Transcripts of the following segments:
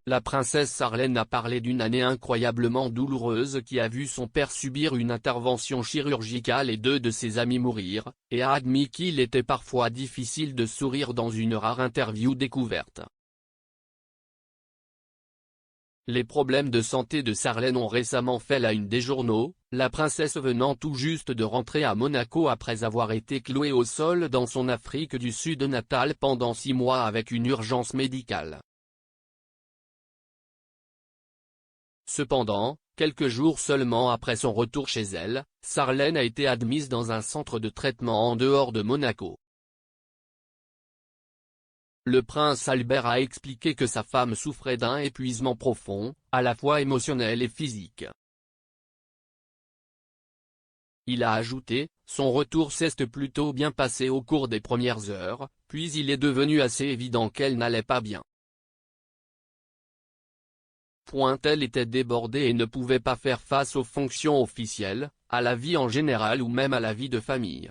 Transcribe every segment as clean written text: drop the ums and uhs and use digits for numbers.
La princesse Sarlène a parlé d'une année incroyablement douloureuse qui a vu son père subir une intervention chirurgicale et 2 de ses amis mourir, et a admis qu'il était parfois difficile de sourire dans une rare interview découverte. Les problèmes de santé de Sarlène ont récemment fait la une des journaux, la princesse venant tout juste de rentrer à Monaco après avoir été clouée au sol dans son Afrique du Sud natale pendant 6 mois avec une urgence médicale. Cependant, quelques jours seulement après son retour chez elle, Sarlène a été admise dans un centre de traitement en dehors de Monaco. Le prince Albert a expliqué que sa femme souffrait d'un épuisement profond, à la fois émotionnel et physique. Il a ajouté, son retour s'est plutôt bien passé au cours des premières heures, puis il est devenu assez évident qu'elle n'allait pas bien. Elle était débordée et ne pouvait pas faire face aux fonctions officielles, à la vie en général ou même à la vie de famille.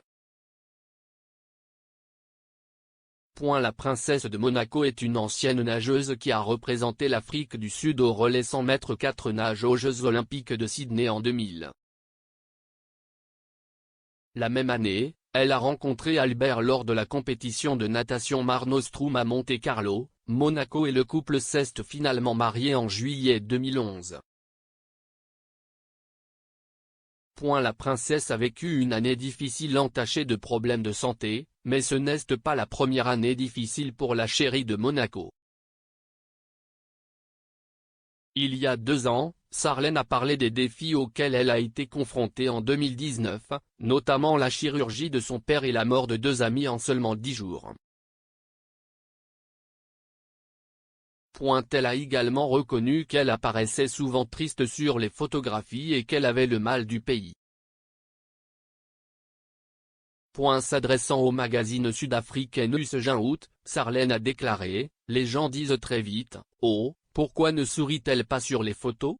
La princesse de Monaco est une ancienne nageuse qui a représenté l'Afrique du Sud au relais 100 mètres 4 nage aux Jeux Olympiques de Sydney en 2000. La même année, elle a rencontré Albert lors de la compétition de natation Mare Nostrum à Monte-Carlo, Monaco et le couple s'est finalement marié en juillet 2011. La princesse a vécu une année difficile entachée de problèmes de santé, mais ce n'est pas la première année difficile pour la chérie de Monaco. Il y a 2 ans, Sarlène a parlé des défis auxquels elle a été confrontée en 2019, notamment la chirurgie de son père et la mort de 2 amis en seulement 10 jours. Elle a également reconnu qu'elle apparaissait souvent triste sur les photographies et qu'elle avait le mal du pays. S'adressant au magazine sud-africain Us-Août, Sarlène a déclaré, « Les gens disent très vite, oh, pourquoi ne sourit-elle pas sur les photos ?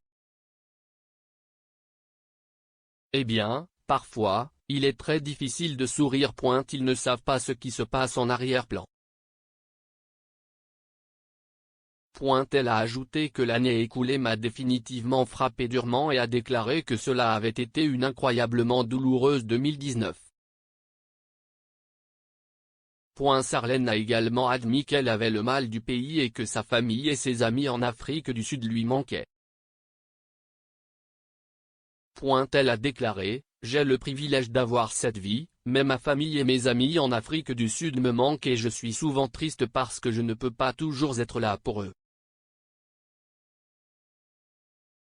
Eh bien, parfois, il est très difficile de sourire. Ils ne savent pas ce qui se passe en arrière-plan. » Elle a ajouté que l'année écoulée m'a définitivement frappé durement et a déclaré que cela avait été une incroyablement douloureuse 2019. Sarlène a également admis qu'elle avait le mal du pays et que sa famille et ses amis en Afrique du Sud lui manquaient. Elle a déclaré, « J'ai le privilège d'avoir cette vie, mais ma famille et mes amis en Afrique du Sud me manquent et je suis souvent triste parce que je ne peux pas toujours être là pour eux. »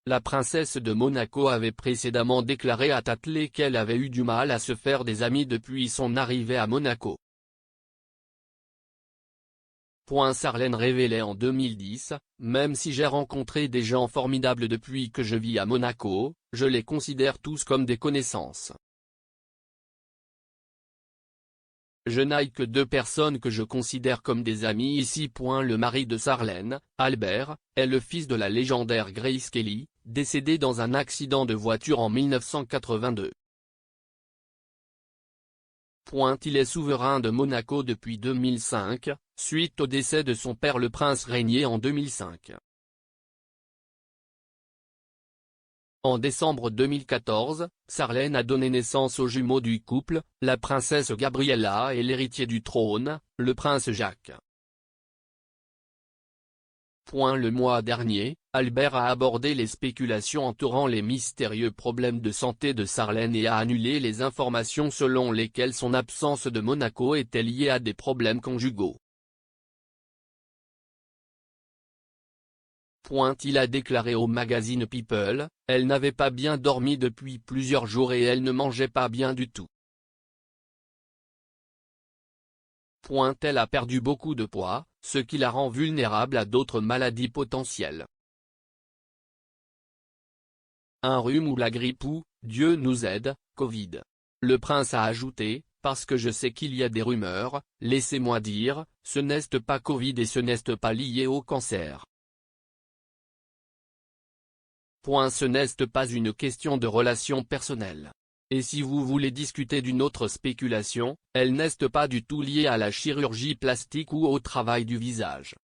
La princesse de Monaco avait précédemment déclaré à Tatley qu'elle avait eu du mal à se faire des amis depuis son arrivée à Monaco. Sarlène révélait en 2010, « Même si j'ai rencontré des gens formidables depuis que je vis à Monaco, je les considère tous comme des connaissances. Je n'ai que 2 personnes que je considère comme des amis ici. » Le mari de Sarlène, Albert, est le fils de la légendaire Grace Kelly, décédée dans un accident de voiture en 1982. Il est souverain de Monaco depuis 2005, suite au décès de son père le prince Rainier en 2005. En décembre 2014, Sarlène a donné naissance aux jumeaux du couple, la princesse Gabriella et l'héritier du trône, le prince Jacques. Le mois dernier, Albert a abordé les spéculations entourant les mystérieux problèmes de santé de Sarlène et a annulé les informations selon lesquelles son absence de Monaco était liée à des problèmes conjugaux. Il a déclaré au magazine People, « Elle n'avait pas bien dormi depuis plusieurs jours et elle ne mangeait pas bien du tout. Elle a perdu beaucoup de poids, ce qui la rend vulnérable à d'autres maladies potentielles. Un rhume ou la grippe ou, Dieu nous aide, Covid. » Le prince a ajouté, « Parce que je sais qu'il y a des rumeurs, laissez-moi dire, ce n'est pas Covid et ce n'est pas lié au cancer. Ce n'est pas une question de relations personnelles. Et si vous voulez discuter d'une autre spéculation, elle n'est pas du tout liée à la chirurgie plastique ou au travail du visage. »